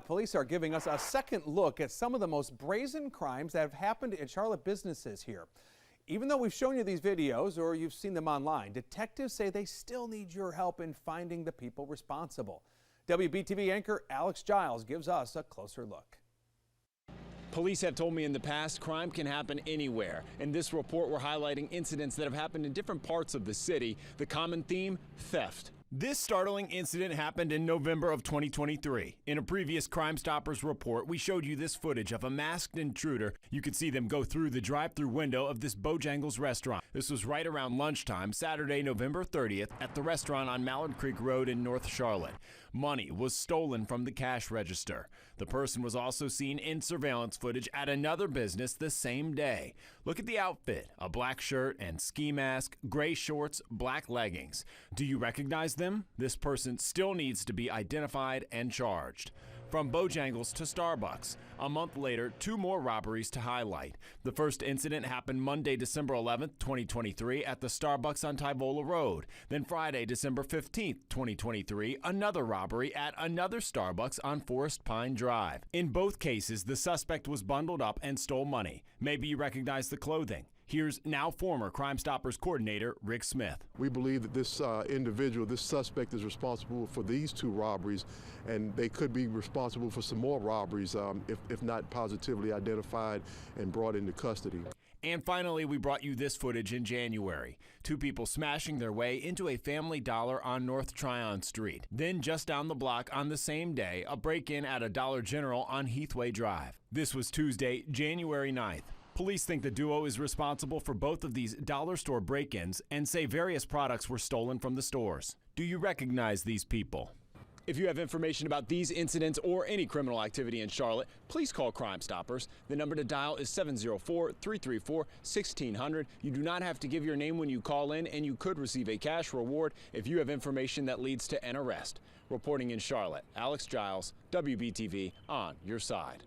Police are giving us a second look at some of the most brazen crimes that have happened in Charlotte businesses here. Even though we've shown you these videos or you've seen them online, detectives say they still need your help in finding the people responsible. WBTV anchor Alex Giles gives us a closer look. Police have told me in the past crime can happen anywhere. In this report, we're highlighting incidents that have happened in different parts of the city. The common theme, theft. This startling incident happened in November of 2023. In a previous Crime Stoppers report, we showed you this footage of a masked intruder. You could see them go through the drive-through window of this Bojangles restaurant. This was right around lunchtime, Saturday, November 30th, at the restaurant on Mallard Creek Road in North Charlotte. Money was stolen from the cash register. The person was also seen in surveillance footage at another business the same day. Look at the outfit, a black shirt and ski mask, gray shorts, black leggings. Do you recognize them? This person still needs to be identified and charged. From Bojangles to Starbucks. A month later, two more robberies to highlight. The first incident happened Monday, December 11th, 2023 at the Starbucks on Tyvola Road. Then Friday, December 15th, 2023, another robbery at another Starbucks on Forest Pine Drive. In both cases, the suspect was bundled up and stole money. Maybe you recognize the clothing. Here's now former Crime Stoppers coordinator Rick Smith. We believe that this individual, this suspect, is responsible for these two robberies, and they could be responsible for some more robberies if not positively identified and brought into custody. And finally, we brought you this footage in January. Two people smashing their way into a Family Dollar on North Tryon Street. Then just down the block on the same day, a break-in at a Dollar General on Heathway Drive. This was Tuesday, January 9th. Police think the duo is responsible for both of these dollar store break-ins and say various products were stolen from the stores. Do you recognize these people? If you have information about these incidents or any criminal activity in Charlotte, please call Crime Stoppers. The number to dial is 704-334-1600. You do not have to give your name when you call in, and you could receive a cash reward if you have information that leads to an arrest. Reporting in Charlotte, Alex Giles, WBTV, on your side.